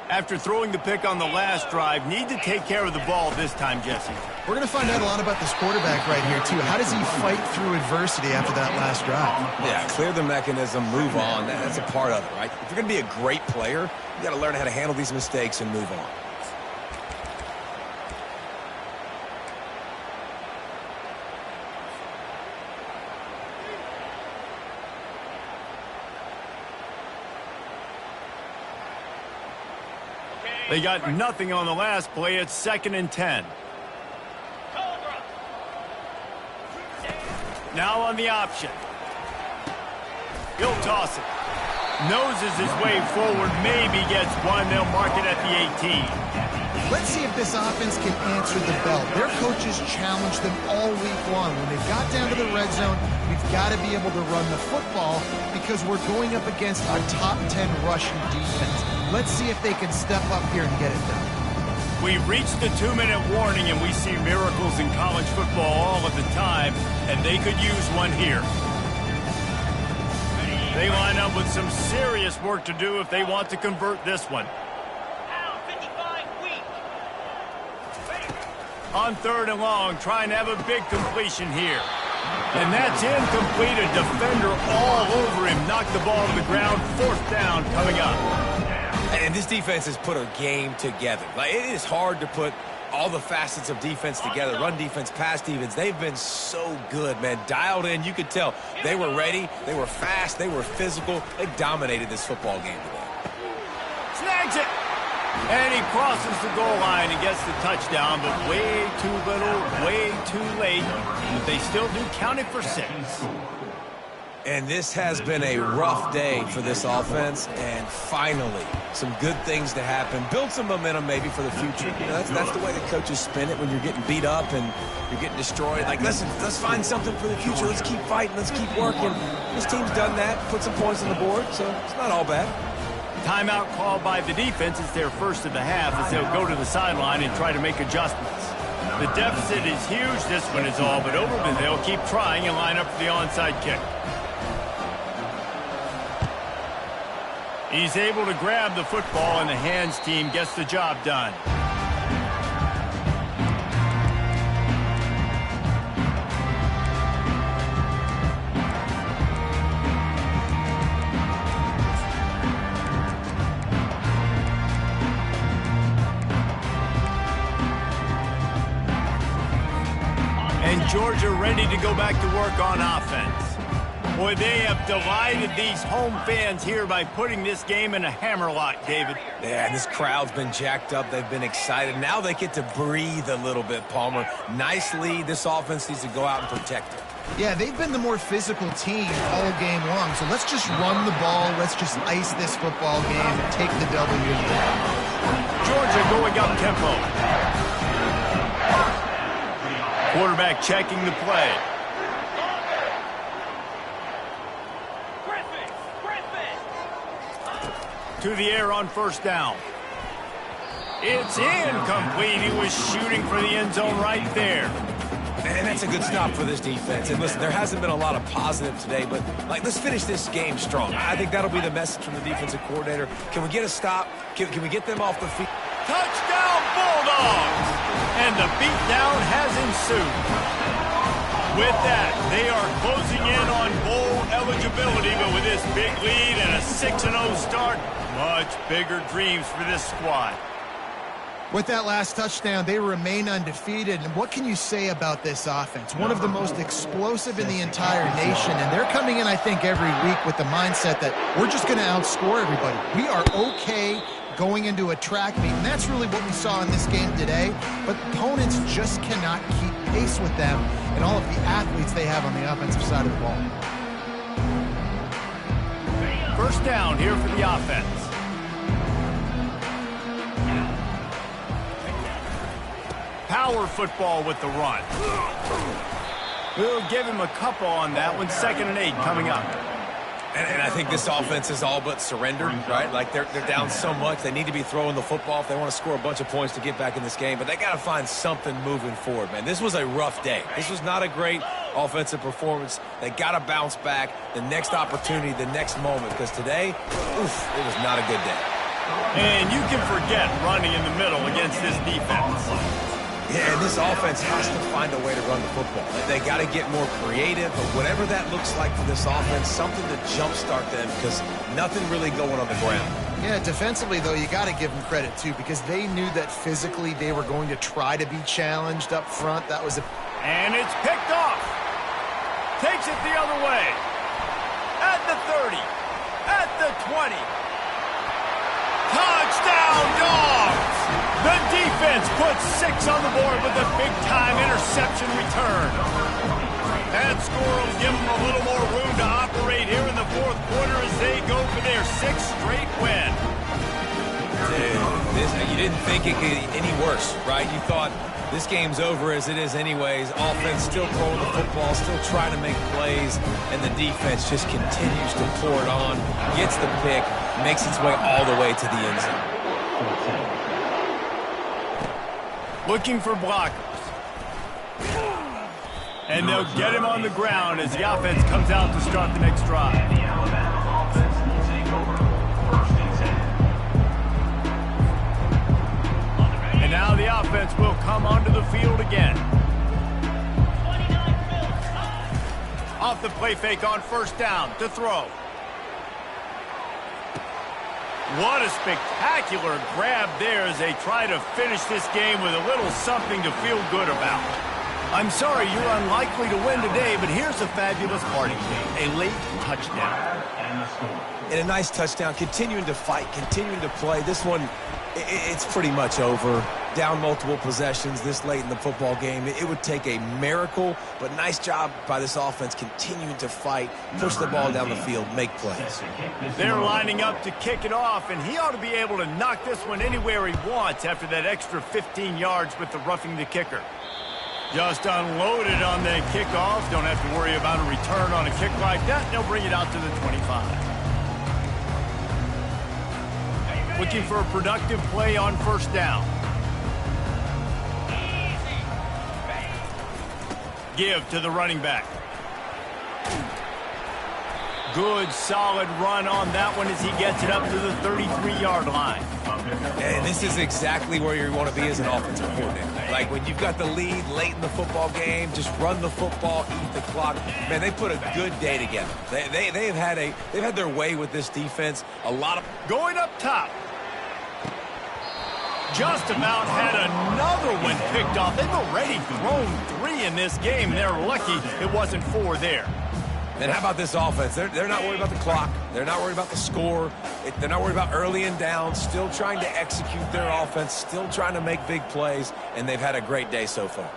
After throwing the pick on the last drive, need to take care of the ball this time, Jesse. We're going to find out a lot about this quarterback right here, too. How does he fight through adversity after that last drive? Yeah, clear the mechanism, move on. That's a part of it, right? If you're going to be a great player, you got to learn how to handle these mistakes and move on. They got nothing on the last play. It's 2nd and 10. Now on the option. He'll toss it. Noses his way forward. Maybe gets one. They'll mark it at the 18. Let's see if this offense can answer the bell. Their coaches challenged them all week long. When they got down to the red zone, we've got to be able to run the football because we're going up against our top 10 rushing defense. Let's see if they can step up here and get it done. We've reached the 2-minute warning, and we see miracles in college football all of the time, and they could use one here. They line up with some serious work to do if they want to convert this one. On 3rd and long, trying to have a big completion here. And that's incomplete. A defender all over him. Knocked the ball to the ground. 4th down coming up. And this defense has put a game together. Like, it is hard to put all the facets of defense together. Run defense, pass defense. They've been so good, man. Dialed in. You could tell they were ready. They were fast. They were physical. They dominated this football game today. snags it. And he crosses the goal line and gets the touchdown, but way too little, way too late. But they still do count it for 6. And this has been a rough day for this offense, and finally, some good things to happen. Build some momentum maybe for the future. You know, that's the way the coaches spin it when you're getting beat up and you're getting destroyed. Like, listen, let's find something for the future. Let's keep fighting. Let's keep working. This team's done that, put some points on the board, so it's not all bad. Timeout called by the defense. It's their first of the half as they'll go to the sideline and try to make adjustments. The deficit is huge. This one is all but over, but they'll keep trying and line up for the onside kick. He's able to grab the football, and the hands team gets the job done. And Georgia ready to go back to work on offense. Boy, they have delighted these home fans here by putting this game in a hammerlock, David. Yeah, and this crowd's been jacked up. They've been excited. Now they get to breathe a little bit, Palmer. Nice lead. This offense needs to go out and protect it. Yeah, they've been the more physical team all game long. So let's just run the ball. Let's just ice this football game and take the W. Georgia going up tempo. Quarterback checking the play. To the air on first down. It's incomplete. He was shooting for the end zone right there. And that's a good stop for this defense. And listen, there hasn't been a lot of positive today, but let's finish this game strong. I think that'll be the message from the defensive coordinator. Can we get a stop? Can we get them off the field? Touchdown Bulldogs! And the beatdown has ensued. With that, they are closing in on bowl eligibility, but with this big lead and a 6-0 start, much bigger dreams for this squad. With that last touchdown, they remain undefeated. And what can you say about this offense? One of the most explosive in the entire nation. And they're coming in, I think, every week with the mindset that we're just going to outscore everybody. We are okay going into a track meet. And that's really what we saw in this game today. But opponents just cannot keep pace with them and all of the athletes they have on the offensive side of the ball. First down here for the offense. Power football with the run. We'll give him a couple on that one. 2nd and 8 coming up. And I think this offense is all but surrendered, right? Like they're down so much. They need to be throwing the football if they want to score a bunch of points to get back in this game. But they got to find something moving forward, man. This was a rough day. This was not a great offensive performance. They got to bounce back. The next opportunity, the next moment. Because today, oof, it was not a good day. And you can forget running in the middle against this defense. Yeah, and this offense has to find a way to run the football. They got to get more creative, but whatever that looks like for this offense, something to jumpstart them because nothing really going on the ground. Yeah, defensively, though, you got to give them credit, too, because they knew that physically they were going to try to be challenged up front. That was a... And it's picked off. Takes it the other way. At the 30. At the 20. Touchdown, Dogs! The defense puts 6 on the board with a big-time interception return. That score will give them a little more room to operate here in the 4th quarter as they go for their 6th straight win. Dude, you didn't think it could get any worse, right? You thought this game's over as it is anyways. Offense still throwing the football, still trying to make plays, and the defense just continues to pour it on, gets the pick, makes its way all the way to the end zone. Looking for blockers. And they'll get him on the ground as the offense comes out to start the next drive. The Alabama offense will take over 1st and 10. And now the offense will come onto the field again. Off the play fake on first down to throw. What a spectacular grab there as they try to finish this game with a little something to feel good about. I'm sorry you're unlikely to win today, but here's a fabulous party game. A late touchdown. And the score. And a nice touchdown, continuing to fight, continuing to play. This one, it's pretty much over. Down multiple possessions this late in the football game. It would take a miracle, but nice job by this offense continuing to fight, push the ball down the field, make plays. They're lining up to kick it off, and he ought to be able to knock this one anywhere he wants after that extra 15 yards with the roughing the kicker. Just unloaded on the kickoff. Don't have to worry about a return on a kick like that. They'll bring it out to the 25. Looking for a productive play on first down. Give to the running back. Good, solid run on that one as he gets it up to the 33-yard line. And this is exactly where you want to be as an offensive coordinator. Like when you've got the lead late in the football game, just run the football, eat the clock. Man, they put a good day together. They've had their way with this defense. A lot of going up top. Just about had another one picked off. They've already thrown 3 in this game. They're lucky it wasn't 4 there. And how about this offense? They're not worried about the clock. They're not worried about the score. They're not worried about early and down. Still trying to execute their offense. Still trying to make big plays. And they've had a great day so far.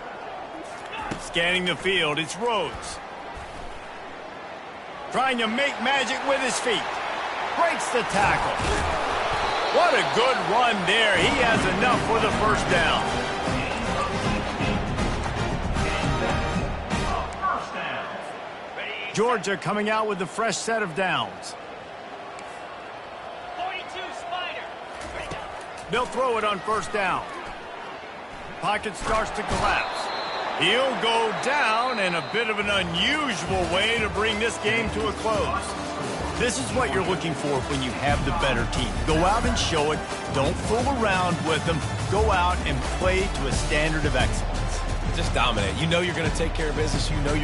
Scanning the field, it's Rhodes. Trying to make magic with his feet. Breaks the tackle. What a good run there. He has enough for the first down. Georgia coming out with a fresh set of downs. 42 Spider. They'll throw it on first down. Pocket starts to collapse. He'll go down in a bit of an unusual way to bring this game to a close. This is what you're looking for when you have the better team. Go out and show it. Don't fool around with them. Go out and play to a standard of excellence. Just dominate. You know you're going to take care of business. You know you're